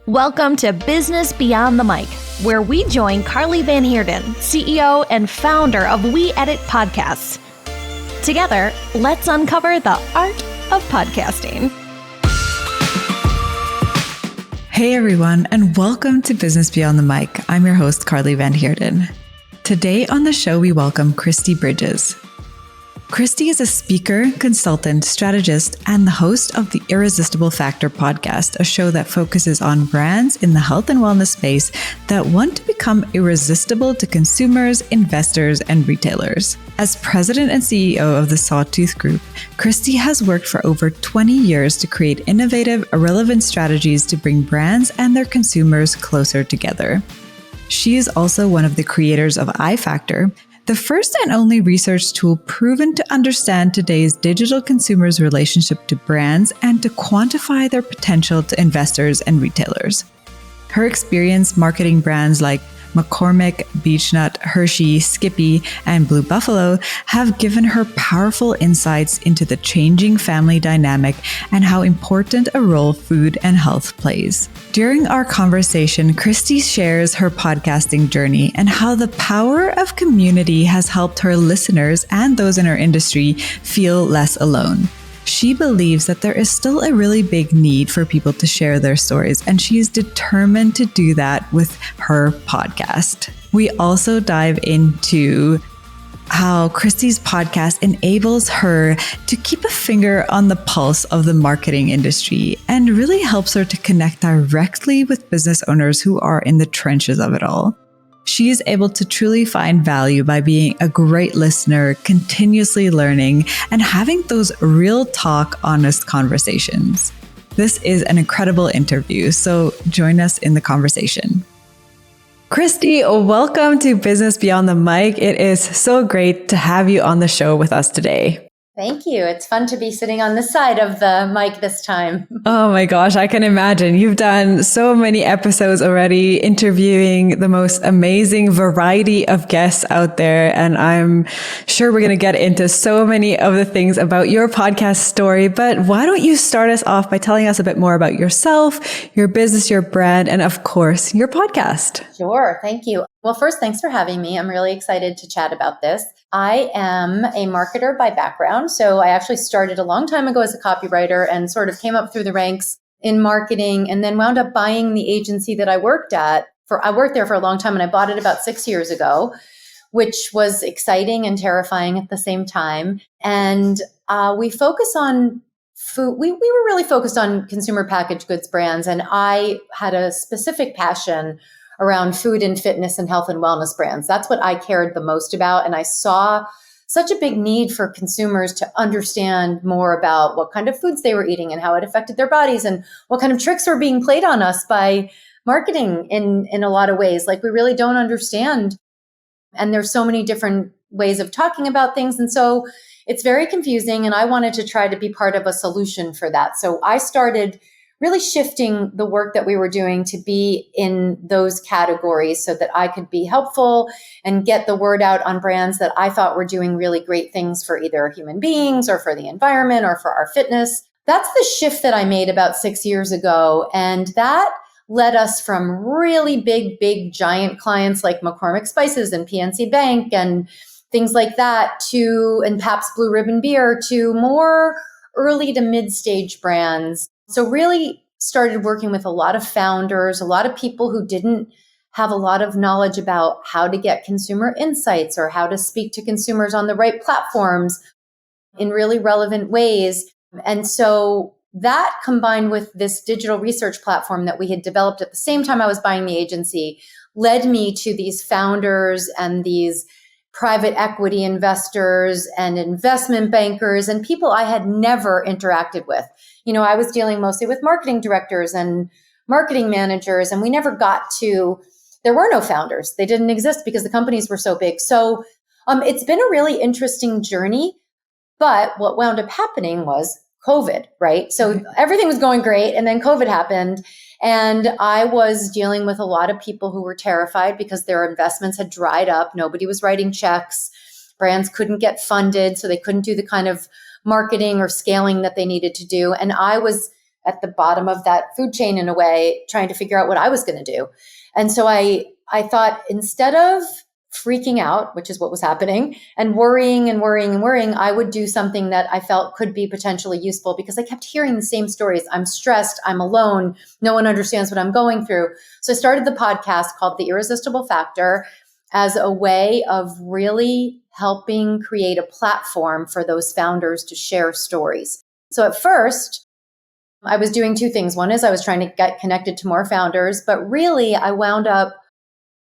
Welcome to Business Beyond the Mic, where we join Carly Van Heerden, CEO and founder of We Edit Podcasts. Together, let's uncover the art of podcasting. Hey everyone, and welcome to Business Beyond the Mic. I'm your host, Carly Van Heerden. Today on the show, we welcome Kristi Bridges. Kristi is a speaker, consultant, strategist, and the host of the Irresistible Factor Podcast, a show that focuses on brands in the health and wellness space that want to become irresistible to consumers, investors, and retailers. As president and CEO of the Sawtooth Group, Kristi has worked for over 20 years to create innovative, relevant strategies to bring brands and their consumers closer together. She is also one of the creators of iFactor, the first and only research tool proven to understand today's digital consumers' relationship to brands and to quantify their potential to investors and retailers. Her experience marketing brands like McCormick, Beechnut, Hershey, Skippy, and Blue Buffalo have given her powerful insights into the changing family dynamic and how important a role food and health plays. During our conversation, Kristi shares her podcasting journey and how the power of community has helped her listeners and those in her industry feel less alone. She believes that there is still a really big need for people to share their stories, and she is determined to do that with her podcast. We also dive into how Kristi's podcast enables her to keep a finger on the pulse of the marketing industry and really helps her to connect directly with business owners who are in the trenches of it all. She is able to truly find value by being a great listener, continuously learning, and having those real talk, honest conversations. This is an incredible interview, so join us in the conversation. Kristi, welcome to Business Beyond the Mic. It is so great to have you on the show with us today. Thank you. It's fun to be sitting on this side of the mic this time. Oh my gosh, I can imagine. You've done so many episodes already, interviewing the most amazing variety of guests out there. And I'm sure we're going to get into so many of the things about your podcast story. But why don't you start us off by telling us a bit more about yourself, your business, your brand, and of course, your podcast? Sure. Thank you. Well, first, thanks for having me. I'm really excited to chat about this. I am a marketer by background. So I actually started a long time ago as a copywriter and sort of came up through the ranks in marketing and then wound up buying the agency that I worked at. I worked there for a long time and I bought it about 6 years ago, which was exciting and terrifying at the same time. And we focus on food. We were really focused on consumer packaged goods brands. And I had a specific passion around food and fitness and health and wellness brands. That's what I cared the most about. And I saw such a big need for consumers to understand more about what kind of foods they were eating and how it affected their bodies and what kind of tricks were being played on us by marketing in a lot of ways. Like we really don't understand. And there's so many different ways of talking about things. And so it's very confusing. And I wanted to try to be part of a solution for that. So I started really shifting the work that we were doing to be in those categories so that I could be helpful and get the word out on brands that I thought were doing really great things for either human beings or for the environment or for our fitness. That's the shift that I made about 6 years ago. And that led us from really big, giant clients like McCormick Spices and PNC Bank and things like that and Pabst Blue Ribbon Beer to more early to mid-stage brands. So really started working with a lot of founders, a lot of people who didn't have a lot of knowledge about how to get consumer insights or how to speak to consumers on the right platforms in really relevant ways. And so that combined with this digital research platform that we had developed at the same time I was buying the agency led me to these founders and these private equity investors and investment bankers and people I had never interacted with. You know, I was dealing mostly with marketing directors and marketing managers, and we never got to, there were no founders. They didn't exist because the companies were so big. So it's been a really interesting journey, but what wound up happening was COVID, right? So everything was going great, and then COVID happened, and I was dealing with a lot of people who were terrified because their investments had dried up. Nobody was writing checks. Brands couldn't get funded, so they couldn't do the kind of marketing or scaling that they needed to do. And I was at the bottom of that food chain in a way, trying to figure out what I was going to do. And so I thought, instead of freaking out, which is what was happening, and worrying, I would do something that I felt could be potentially useful, because I kept hearing the same stories. I'm stressed. I'm alone. No one understands what I'm going through. So I started the podcast called The Irresistible Factor as a way of really helping create a platform for those founders to share stories. So at first, I was doing two things. One is I was trying to get connected to more founders, but really I wound up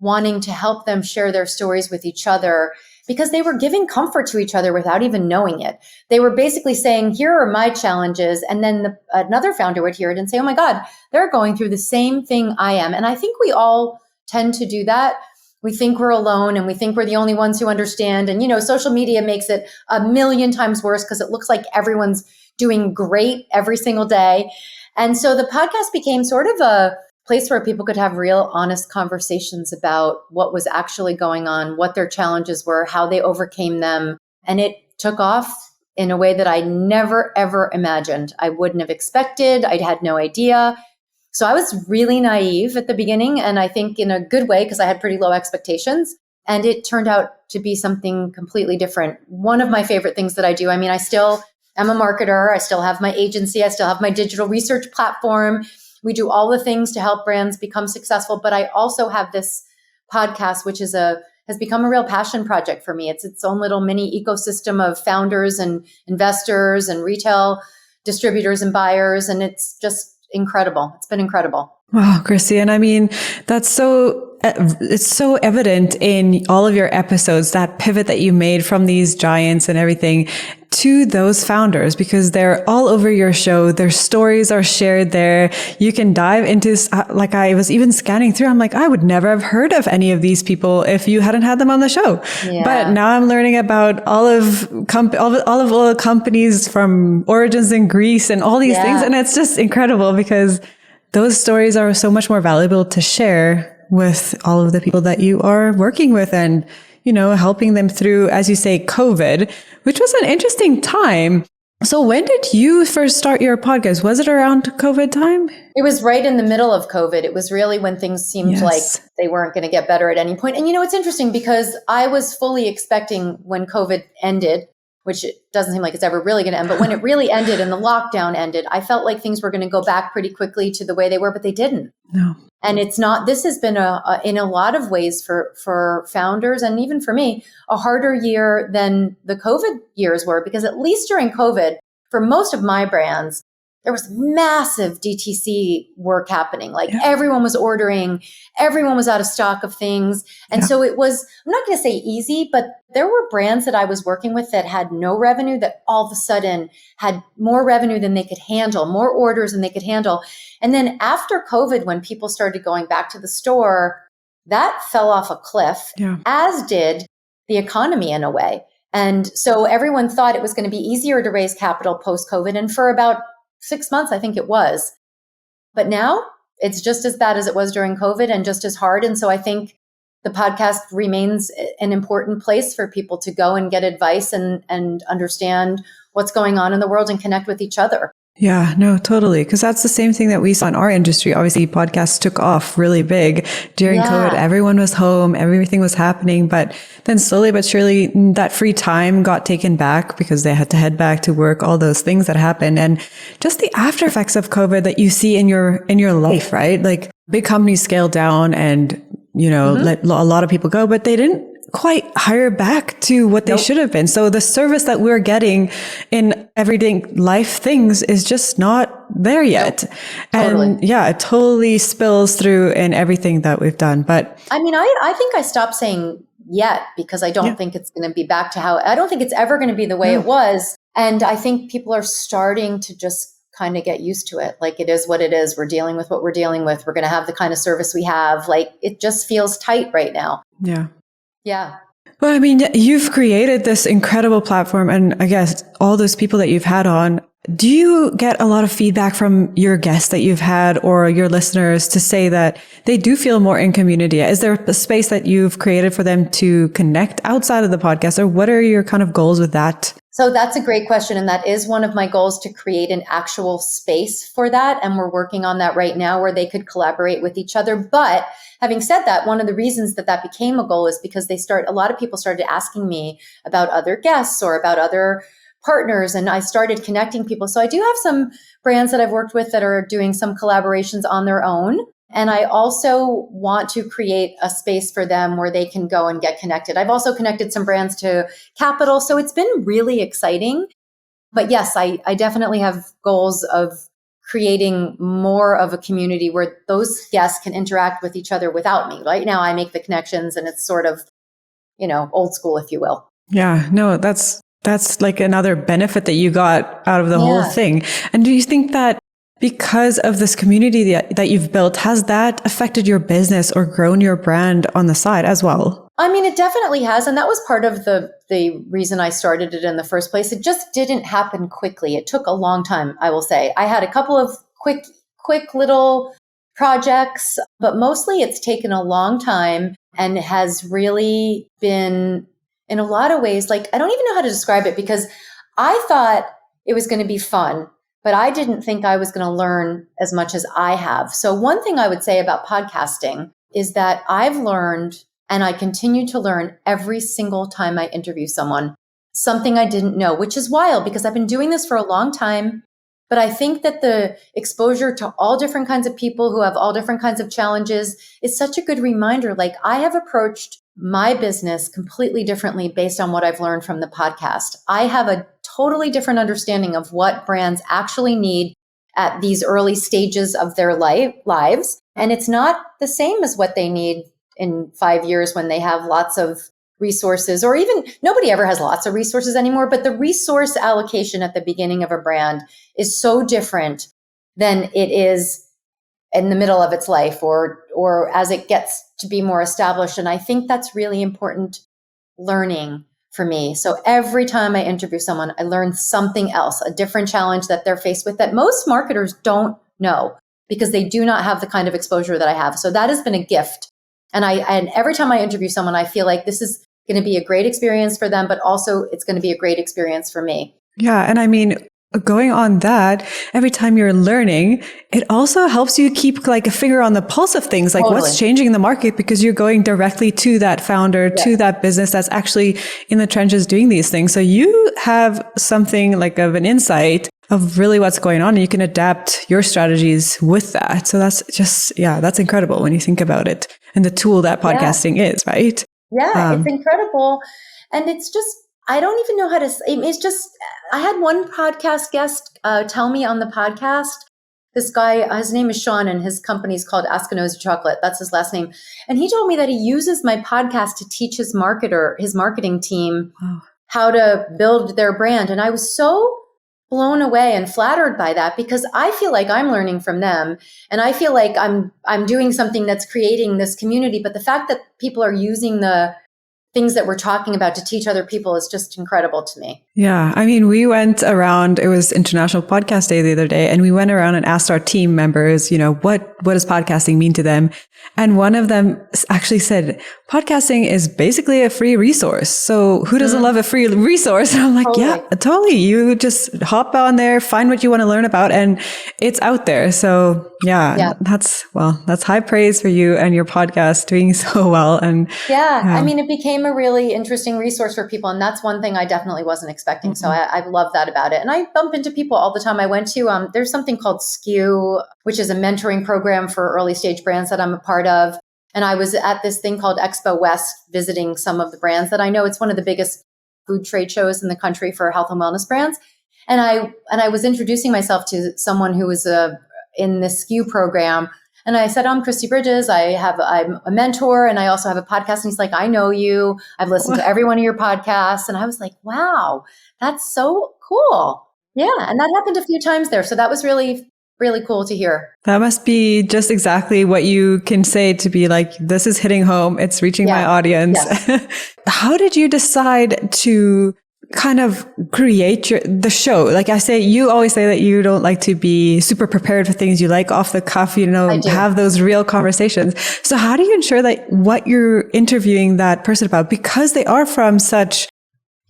wanting to help them share their stories with each other, because they were giving comfort to each other without even knowing it. They were basically saying, here are my challenges. And then another founder would hear it and say, oh my God, they're going through the same thing I am. And I think we all tend to do that. We think we're alone, and we think we're the only ones who understand. And, social media makes it a million times worse, because it looks like everyone's doing great every single day. And so the podcast became sort of a place where people could have real, honest conversations about what was actually going on, what their challenges were, how they overcame them. And it took off in a way that I never, ever imagined. I wouldn't have expected. I had no idea. So I was really naive at the beginning, and I think in a good way, because I had pretty low expectations. And it turned out to be something completely different. One of my favorite things that I do, I still am a marketer. I still have my agency. I still have my digital research platform. We do all the things to help brands become successful. But I also have this podcast, which has become a real passion project for me. It's its own little mini ecosystem of founders and investors and retail distributors and buyers. And it's just incredible. It's been incredible. Wow, Kristi. And it's so evident in all of your episodes, that pivot that you made from these giants and everything to those founders, because they're all over your show. Their stories are shared there. You can dive into, like I was even scanning through, I'm like, I would never have heard of any of these people if you hadn't had them on the show. Yeah. But now I'm learning about all of the companies from origins in Greece and all these things. And it's just incredible, because those stories are so much more valuable to share with all of the people that you are working with, and, helping them through, as you say, COVID, which was an interesting time. So when did you first start your podcast? Was it around COVID time? It was right in the middle of COVID. It was really when things seemed like they weren't going to get better at any point. And, it's interesting, because I was fully expecting when COVID ended, which it doesn't seem like it's ever really going to end, but when it really ended and the lockdown ended, I felt like things were going to go back pretty quickly to the way they were, but they didn't. No. And it's not, this has been in a lot of ways for founders, and even for me, a harder year than the COVID years were, because at least during COVID, for most of my brands, there was massive DTC work happening. Like everyone was ordering, everyone was out of stock of things. And so it was, I'm not going to say easy, but there were brands that I was working with that had no revenue that all of a sudden had more revenue than they could handle, more orders than they could handle. And then after COVID, when people started going back to the store, that fell off a cliff, as did the economy in a way. And so everyone thought it was going to be easier to raise capital post-COVID. And for about 6 months, I think it was. But now it's just as bad as it was during COVID, and just as hard. And so I think the podcast remains an important place for people to go and get advice and understand what's going on in the world and connect with each other. Yeah, no, totally. Because that's the same thing that we saw in our industry. Obviously, podcasts took off really big during COVID. Everyone was home, everything was happening. But then slowly but surely, that free time got taken back, because they had to head back to work, all those things that happened. And just the after effects of COVID that you see in your life, right? Like big companies scaled down and, let a lot of people go, but they didn't quite hire back to what they should have been. So the service that we're getting in everyday life things is just not there yet. And it totally spills through in everything that we've done. But I think I stopped saying yet, because I don't think it's going to be back to I don't think it's ever going to be the way it was. And I think people are starting to just kind of get used to it. Like, it is what it is. We're dealing with what we're dealing with. We're going to have the kind of service we have. Like, it just feels tight right now. Yeah. Yeah. Well, you've created this incredible platform, and I guess all those people that you've had on, do you get a lot of feedback from your guests that you've had or your listeners to say that they do feel more in community? Is there a space that you've created for them to connect outside of the podcast, or what are your kind of goals with that? So that's a great question. And that is one of my goals, to create an actual space for that. And we're working on that right now, where they could collaborate with each other. But having said that, one of the reasons that became a goal is because a lot of people started asking me about other guests or about other partners, and I started connecting people. So I do have some brands that I've worked with that are doing some collaborations on their own. And I also want to create a space for them where they can go and get connected. I've also connected some brands to Capital. So it's been really exciting. But yes, I definitely have goals of creating more of a community where those guests can interact with each other without me. Right now, I make the connections, and it's sort of, old school, if you will. Yeah, no, that's like another benefit that you got out of the whole thing. And do you think that because of this community that you've built, has that affected your business or grown your brand on the side as well? I mean, it definitely has. And that was part of the reason I started it in the first place. It just didn't happen quickly. It took a long time, I will say. I had a couple of quick little projects, but mostly it's taken a long time and has really been, in a lot of ways, like, I don't even know how to describe it, because I thought it was going to be fun, but I didn't think I was going to learn as much as I have. So one thing I would say about podcasting is that I've learned, and I continue to learn every single time I interview someone, something I didn't know, which is wild because I've been doing this for a long time. But I think that the exposure to all different kinds of people who have all different kinds of challenges is such a good reminder. Like, I have approached my business completely differently based on what I've learned from the podcast. I have a totally different understanding of what brands actually need at these early stages of their lives. And it's not the same as what they need in 5 years when they have lots of resources, or even nobody ever has lots of resources anymore. But the resource allocation at the beginning of a brand is so different than it is in the middle of its life or as it gets to be more established. And I think that's really important learning for me. So every time I interview someone, I learn something else, a different challenge that they're faced with that most marketers don't know because they do not have the kind of exposure that I have. So that has been a gift. And every time I interview someone, I feel like this is going to be a great experience for them, but also it's going to be a great experience for me. Yeah. And I mean, going on that, every time you're learning, it also helps you keep like a finger on the pulse of things, like what's changing in the market, because you're going directly to that founder, to that business that's actually in the trenches doing these things. So you have something like of an insight of really what's going on, and you can adapt your strategies with that. So that's just, that's incredible when you think about it and the tool that podcasting is, right? Yeah, it's incredible. And it's just, I don't even know how to say, it's just, I had one podcast guest tell me on the podcast, this guy, his name is Sean, and his company is called Askinosie Chocolate. That's his last name. And he told me that he uses my podcast to teach his marketing team how to build their brand. And I was so blown away and flattered by that, because I feel like I'm learning from them, and I feel like I'm doing something that's creating this community. But the fact that people are using the things that we're talking about to teach other people is just incredible to me. Yeah. I mean, we went around, it was International Podcast Day the other day, and we went around and asked our team members, what does podcasting mean to them? And one of them actually said, podcasting is basically a free resource. So who doesn't love a free resource? And I'm like, totally. You just hop on there, find what you want to learn about, and it's out there. So that's high praise for you and your podcast doing so well. And I mean, it became a really interesting resource for people. And that's one thing I definitely wasn't expecting. So I love that about it. And I bump into people all the time. I went to, there's something called SKU, which is a mentoring program for early stage brands that I'm a part of. And I was at this thing called Expo West visiting some of the brands that I know. It's one of the biggest food trade shows in the country for health and wellness brands. And I was introducing myself to someone who was in the SKU program. And I said, I'm Kristi Bridges. I'm a mentor, and I also have a podcast. And he's like, I know you. I've listened to every one of your podcasts. And I was like, wow, that's so cool. Yeah. And that happened a few times there. So that was really, really cool to hear. That must be just exactly what you can say to be like, this is hitting home. It's reaching my audience. Yes. How did you decide to kind of create the show? Like you always say that you don't like to be super prepared for things. You like off the cuff, have those real conversations. So how do you ensure that what you're interviewing that person about, because they are from such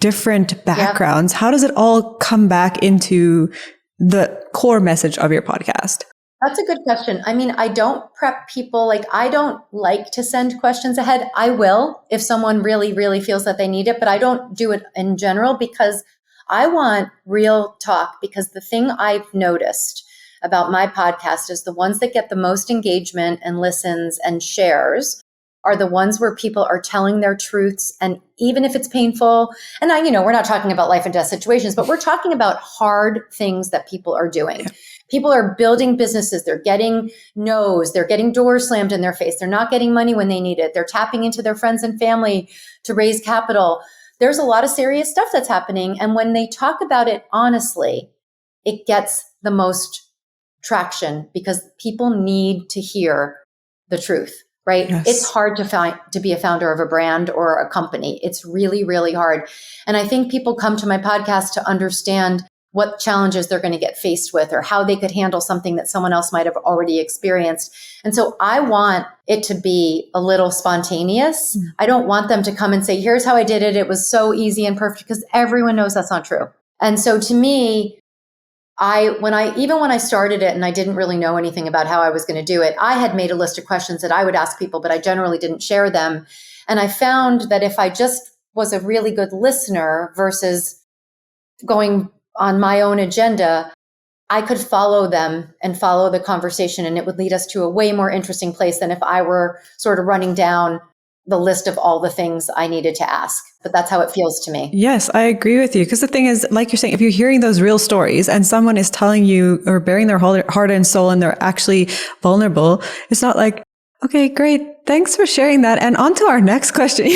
different backgrounds. How does it all come back into the core message of your podcast? That's a good question. I mean, I don't prep people. Like, I don't like to send questions ahead. I will if someone really, really feels that they need it, but I don't do it in general because I want real talk. Because the thing I've noticed about my podcast is the ones that get the most engagement and listens and shares are the ones where people are telling their truths. And even if it's painful, and we're not talking about life and death situations, but we're talking about hard things that people are doing. Yeah. People are building businesses. They're getting no's. They're getting doors slammed in their face. They're not getting money when they need it. They're tapping into their friends and family to raise capital. There's a lot of serious stuff that's happening. And when they talk about it honestly, it gets the most traction because people need to hear the truth. Right? Yes. It's hard to be a founder of a brand or a company. It's really, really hard. And I think people come to my podcast to understand what challenges they're going to get faced with or how they could handle something that someone else might have already experienced. And so I want it to be a little spontaneous. I don't want them to come and say, here's how I did it. It was so easy and perfect, because everyone knows that's not true. And so to me, when I started it and I didn't really know anything about how I was going to do it, I had made a list of questions that I would ask people, but I generally didn't share them. And I found that if I just was a really good listener versus going on my own agenda, I could follow them and follow the conversation, and it would lead us to a way more interesting place than if I were sort of running down the list of all the things I needed to ask. But that's how it feels to me. Yes, I agree with you. Because the thing is, like you're saying, if you're hearing those real stories and someone is telling you or bearing their heart and soul and they're actually vulnerable, it's not like, okay, great. Thanks for sharing that. And on to our next question.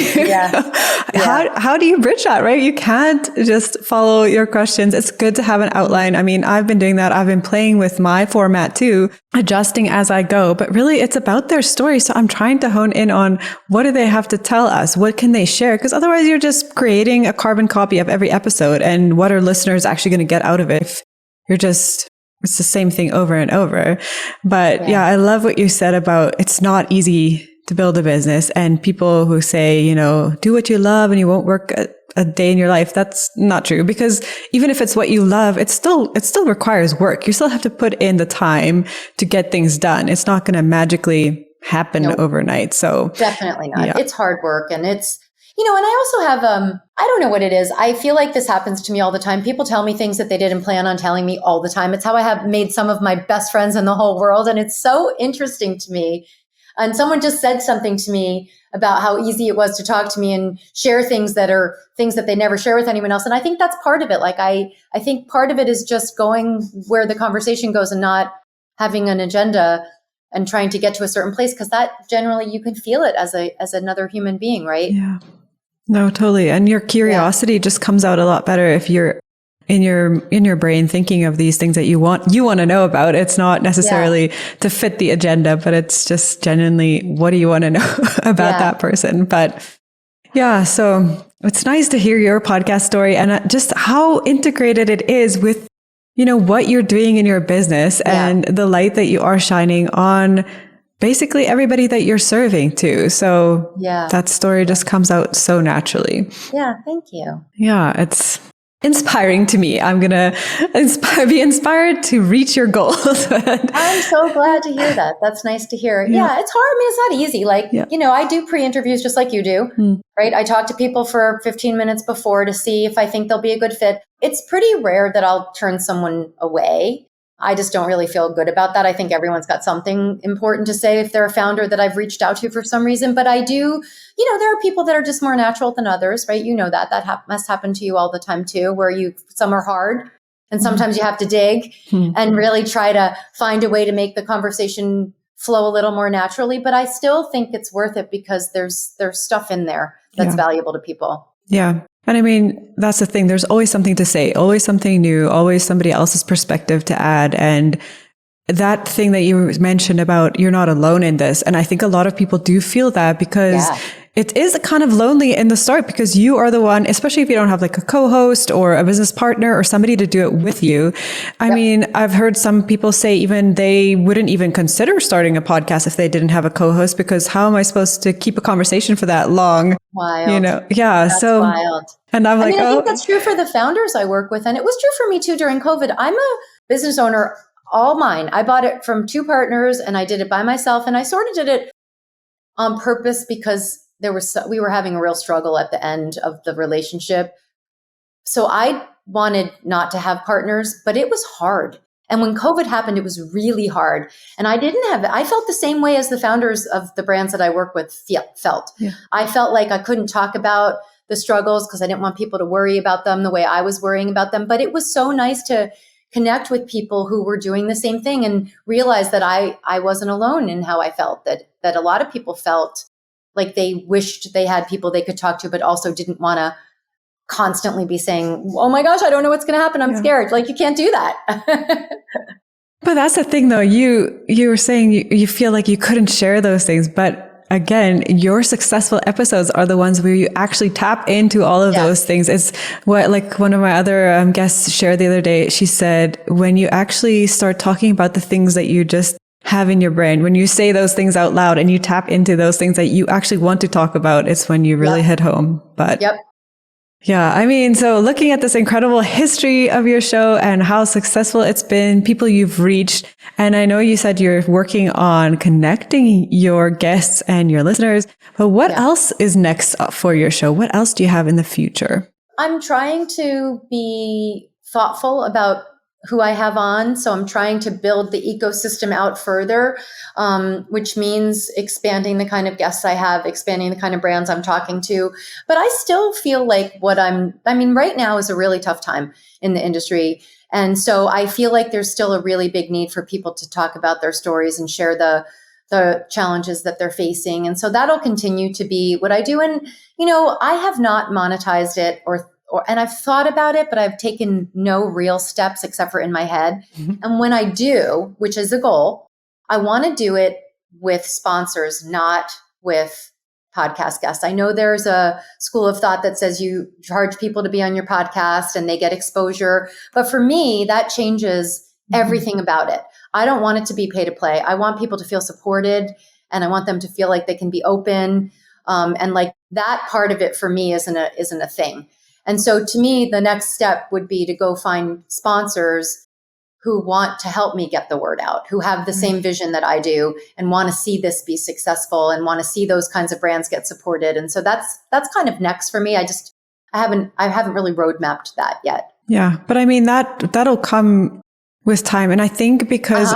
How do you bridge that, right? You can't just follow your questions. It's good to have an outline. I mean, I've been doing that. I've been playing with my format too, adjusting as I go, but really it's about their story. So I'm trying to hone in on what do they have to tell us? What can they share? Because otherwise you're just creating a carbon copy of every episode. And what are listeners actually going to get out of it if you're just... It's the same thing over and over. But yeah, I love what you said about it's not easy to build a business, and people who say, do what you love and you won't work a day in your life. That's not true, because even if it's what you love, it still requires work. You still have to put in the time to get things done. It's not going to magically happen overnight. So definitely not. Yeah. It's hard work, and it's, and I also have, I don't know what it is. I feel like this happens to me all the time. People tell me things that they didn't plan on telling me all the time. It's how I have made some of my best friends in the whole world. And it's so interesting to me. And someone just said something to me about how easy it was to talk to me and share things that are things that they never share with anyone else. And I think that's part of it. Like, I think part of it is just going where the conversation goes and not having an agenda and trying to get to a certain place. Because that generally you can feel it as another human being, right? Yeah. No, totally. And your curiosity just comes out a lot better if you're in your brain thinking of these things that you want to know about. It's not necessarily to fit the agenda, but it's just genuinely, what do you want to know about that person? But yeah, so it's nice to hear your podcast story and just how integrated it is with, what you're doing in your business and the light that you are shining on basically everybody that you're serving to. So that story just comes out so naturally. Yeah. Thank you. Yeah. It's inspiring to me. I'm going to be inspired to reach your goals. I'm so glad to hear that. That's nice to hear. Yeah. It's hard. I mean, it's not easy. Like, I do pre-interviews just like you do, right? I talk to people for 15 minutes before to see if I think they'll be a good fit. It's pretty rare that I'll turn someone away. I just don't really feel good about that. I think everyone's got something important to say if they're a founder that I've reached out to for some reason. But I do, there are people that are just more natural than others, right? That must happen to you all the time too, where some are hard and sometimes you have to dig and really try to find a way to make the conversation flow a little more naturally. But I still think it's worth it because there's stuff in there that's valuable to people. Yeah. And I mean, that's the thing. There's always something to say, always something new, always somebody else's perspective to add. And that thing that you mentioned about you're not alone in this. And I think a lot of people do feel that because it is kind of lonely in the start because you are the one, especially if you don't have like a co-host or a business partner or somebody to do it with you. I mean, I've heard some people say even they wouldn't even consider starting a podcast if they didn't have a co-host, because how am I supposed to keep a conversation for that long? Wild. You know? Yeah. That's so wild. And I'm like, I think that's true for the founders I work with. And it was true for me too during COVID. I'm a business owner, all mine. I bought it from two partners and I did it by myself. And I sort of did it on purpose because we were having a real struggle at the end of the relationship. So I wanted not to have partners, but it was hard. And when COVID happened, it was really hard. And I felt the same way as the founders of the brands that I work with felt. Yeah. I felt like I couldn't talk about the struggles because I didn't want people to worry about them the way I was worrying about them. But it was so nice to connect with people who were doing the same thing and realize that I wasn't alone in how I felt, that a lot of people felt like they wished they had people they could talk to, but also didn't want to constantly be saying, oh my gosh, I don't know what's going to happen. I'm scared. Like, you can't do that. But that's the thing though. You were saying you feel like you couldn't share those things, but again, your successful episodes are the ones where you actually tap into all of those things. It's what, like one of my other guests shared the other day. She said, when you actually start talking about the things that you just have in your brain, when you say those things out loud and you tap into those things that you actually want to talk about, it's when you really hit home. But yeah, I mean, so looking at this incredible history of your show and how successful it's been, people you've reached, and I know you said you're working on connecting your guests and your listeners, but what else is next for your show? What else do you have in the future? I'm trying to be thoughtful about who I have on. So I'm trying to build the ecosystem out further, which means expanding the kind of guests I have, expanding the kind of brands I'm talking to. But I still feel like right now is a really tough time in the industry. And so I feel like there's still a really big need for people to talk about their stories and share the challenges that they're facing. And so that'll continue to be what I do. And, I have not monetized it and I've thought about it, but I've taken no real steps except for in my head. Mm-hmm. And when I do, which is a goal, I want to do it with sponsors, not with podcast guests. I know there's a school of thought that says you charge people to be on your podcast and they get exposure. But for me, that changes everything about it. I don't want it to be pay to play. I want people to feel supported and I want them to feel like they can be open. And like that part of it for me isn't a thing. And so to me, the next step would be to go find sponsors who want to help me get the word out, who have the same vision that I do and want to see this be successful and want to see those kinds of brands get supported. And so that's kind of next for me. I haven't really roadmapped that yet. Yeah. But I mean, that'll come with time. And I think because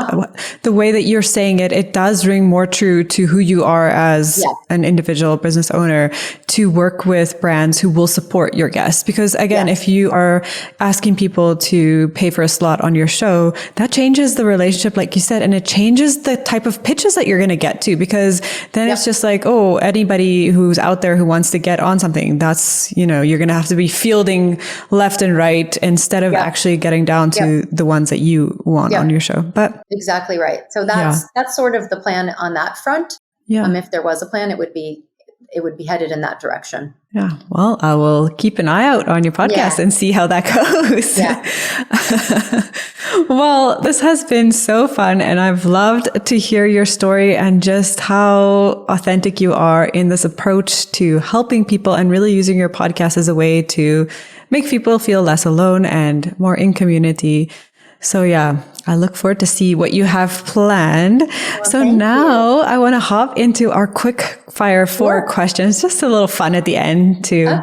the way that you're saying it, it does ring more true to who you are as an individual business owner to work with brands who will support your guests. Because again, if you are asking people to pay for a slot on your show, that changes the relationship, like you said, and it changes the type of pitches that you're going to get to, because then it's just like, oh, anybody who's out there who wants to get on something, that's, you're going to have to be fielding left and right instead of actually getting down to the ones that you want on your show. But exactly right. So that's sort of the plan on that front. Yeah. If there was a plan, it would be headed in that direction. Yeah. Well, I will keep an eye out on your podcast and see how that goes. Yeah. Well, this has been so fun and I've loved to hear your story and just how authentic you are in this approach to helping people and really using your podcast as a way to make people feel less alone and more in community. So yeah, I look forward to see what you have planned. Well, so now I want to hop into our quick fire 4 questions, just a little fun at the end to,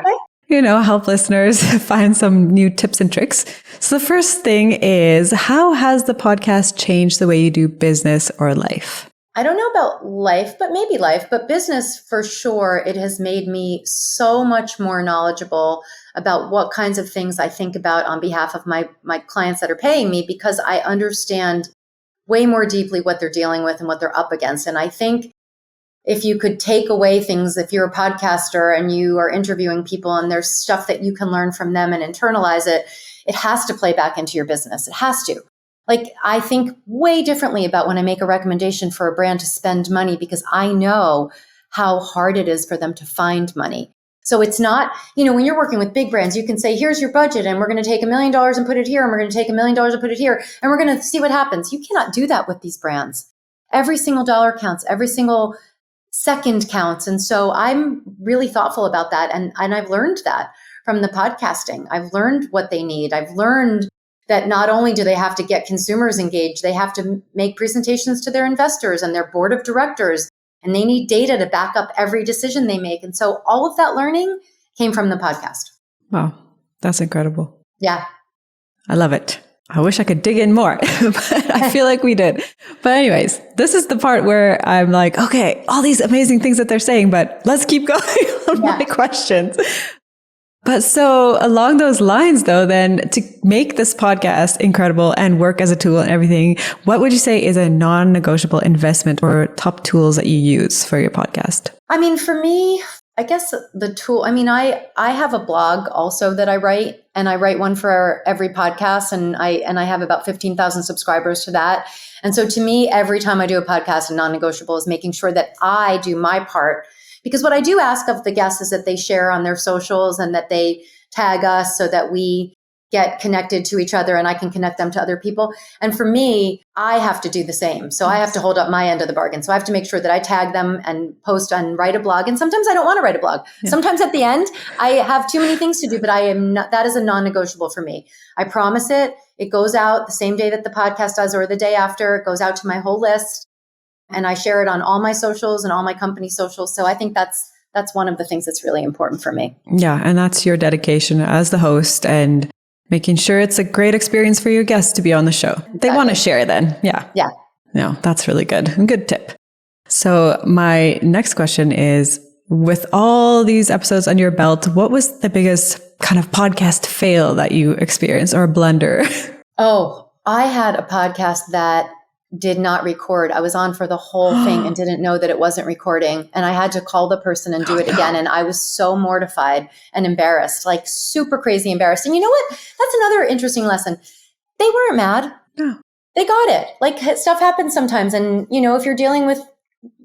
help listeners find some new tips and tricks. So the first thing is, how has the podcast changed the way you do business or life? I don't know about life, but maybe life, but business for sure. It has made me so much more knowledgeable about what kinds of things I think about on behalf of my clients that are paying me, because I understand way more deeply what they're dealing with and what they're up against. And I think if you could take away things, if you're a podcaster and you are interviewing people and there's stuff that you can learn from them and internalize it, it has to play back into your business. It has to. Like, I think way differently about when I make a recommendation for a brand to spend money, because I know how hard it is for them to find money. So it's not, when you're working with big brands, you can say, here's your budget, and we're going to take $1 million and put it here, and we're going to take $1 million and put it here, and we're going to see what happens. You cannot do that with these brands. Every single dollar counts. Every single second counts. And so I'm really thoughtful about that. And I've learned that from the podcasting. I've learned what they need. I've learned that not only do they have to get consumers engaged, they have to make presentations to their investors and their board of directors, and they need data to back up every decision they make. And so all of that learning came from the podcast. Wow, that's incredible. Yeah. I love it. I wish I could dig in more, but I feel like we did. But anyways, this is the part where I'm like, okay, all these amazing things that they're saying, but let's keep going on my questions. But so along those lines, though, then to make this podcast incredible and work as a tool and everything, what would you say is a non-negotiable investment or top tools that you use for your podcast? I mean, for me, I guess the tool, I have a blog also that I write, and I write one for every podcast, and I have about 15,000 subscribers to that. And so to me, every time I do a podcast, a non-negotiable is making sure that I do my part. Because what I do ask of the guests is that they share on their socials and that they tag us so that we get connected to each other and I can connect them to other people. And for me, I have to do the same. So I have to hold up my end of the bargain. So I have to make sure that I tag them and post and write a blog. And sometimes I don't want to write a blog. Yeah. Sometimes at the end, I have too many things to do, but that is a non-negotiable for me. I promise it. It goes out the same day that the podcast does or the day after. It goes out to my whole list. And I share it on all my socials and all my company socials. So I think that's one of the things that's really important for me. Yeah. And that's your dedication as the host and making sure it's a great experience for your guests to be on the show. Exactly. They want to share then. Yeah. Yeah. No, that's really good. Good tip. So my next question is, with all these episodes on your belt, what was the biggest kind of podcast fail that you experienced or a blunder? Oh, I had a podcast that did not record. I was on for the whole thing and didn't know that it wasn't recording. And I had to call the person and do it again. And I was so mortified and embarrassed, like super crazy embarrassed. And you know what? That's another interesting lesson. They weren't mad. No. They got it. Like, stuff happens sometimes. And, if you're dealing with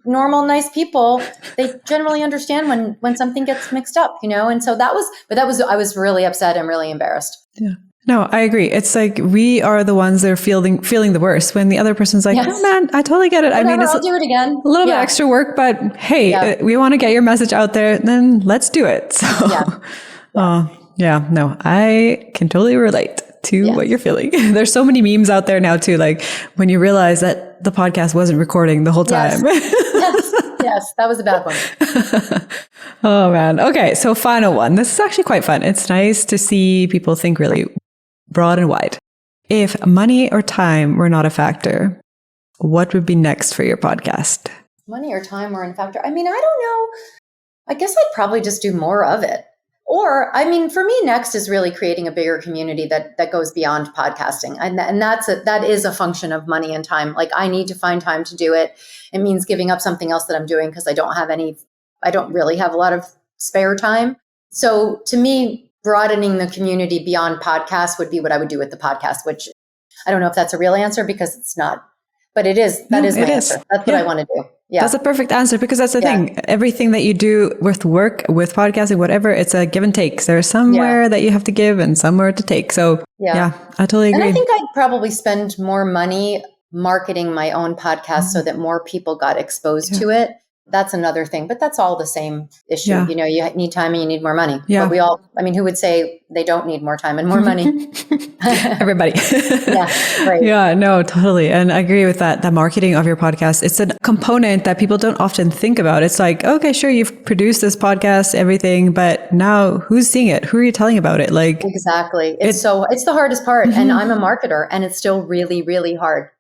normal, nice people, they generally understand when something gets mixed up, And so I was really upset and really embarrassed. Yeah. No, I agree. It's like we are the ones that are feeling the worst when the other person's like, yes. Oh man, I totally get it. Whatever, I'll do it again. A little bit extra work, but hey, we want to get your message out there, then let's do it. So, no, I can totally relate to what you're feeling. There's so many memes out there now too. Like when you realize that the podcast wasn't recording the whole time. Yes, that was a bad one. Oh man. Okay. So final one. This is actually quite fun. It's nice to see people think really broad and wide. If money or time were not a factor, what would be next for your podcast? Money or time weren't a factor. I don't know. I guess I'd probably just do more of it. Or, for me, next is really creating a bigger community that goes beyond podcasting. And that is a function of money and time. Like, I need to find time to do it. It means giving up something else that I'm doing because I don't really have a lot of spare time. So to me, broadening the community beyond podcasts would be what I would do with the podcast, which I don't know if that's a real answer because it's not, but it is. That is my answer. That's what I want to do. Yeah. That's a perfect answer because that's the thing. Everything that you do with work, with podcasting, whatever, it's a give and take. There's somewhere that you have to give and somewhere to take. So I totally agree. And I think I'd probably spend more money marketing my own podcast so that more people got exposed to it. That's another thing, but that's all the same issue. Yeah. You need time and you need more money. Yeah. But who would say they don't need more time and more money? Everybody. Yeah. Right. Yeah, no, totally. And I agree with that. The marketing of your podcast, it's a component that people don't often think about. It's like, okay, sure, you've produced this podcast, everything, but now who's seeing it? Who are you telling about it? Like, exactly. It's the hardest part. And I'm a marketer and it's still really, really hard.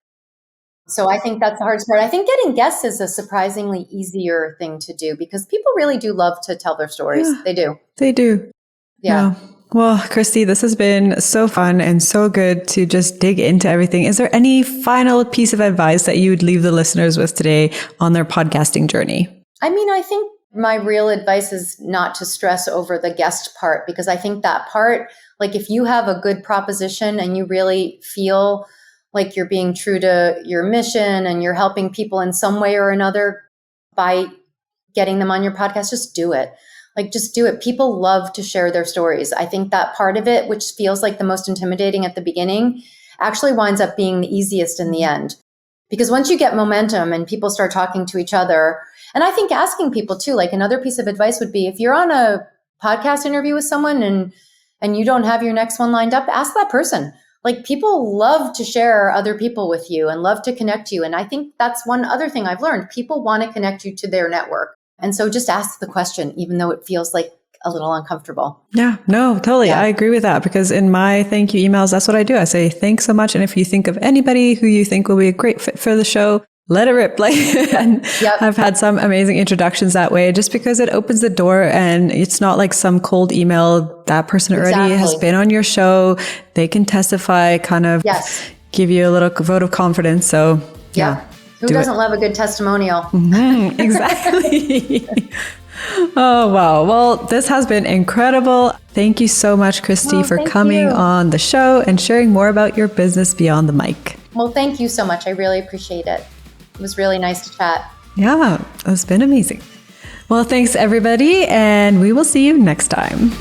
So I think that's the hardest part. I think getting guests is a surprisingly easier thing to do because people really do love to tell their stories. Yeah, they do. They do. Yeah. Well, Kristi, this has been so fun and so good to just dig into everything. Is there any final piece of advice that you would leave the listeners with today on their podcasting journey? I think my real advice is not to stress over the guest part because I think that part, like if you have a good proposition and you really feel like you're being true to your mission and you're helping people in some way or another by getting them on your podcast, just do it. Like, just do it. People love to share their stories. I think that part of it, which feels like the most intimidating at the beginning, actually winds up being the easiest in the end. Because once you get momentum and people start talking to each other, and I think asking people too, like another piece of advice would be, if you're on a podcast interview with someone and you don't have your next one lined up, ask that person. Like, people love to share other people with you and love to connect you. And I think that's one other thing I've learned. People want to connect you to their network. And so just ask the question, even though it feels like a little uncomfortable. Yeah, no, totally. Yeah. I agree with that, because in my thank you emails, that's what I do. I say, thanks so much. And if you think of anybody who you think will be a great fit for the show, let it rip. Like, and I've had some amazing introductions that way, just because it opens the door, and it's not like some cold email. That person already has been on your show. They can testify, kind of give you a little vote of confidence. So yeah. Who doesn't love a good testimonial? Exactly. Oh, wow. Well, this has been incredible. Thank you so much, Kristi, for coming on the show and sharing more about your business beyond the mic. Well, thank you so much. I really appreciate it. It was really nice to chat. Yeah, it's been amazing. Well, thanks, everybody, and we will see you next time.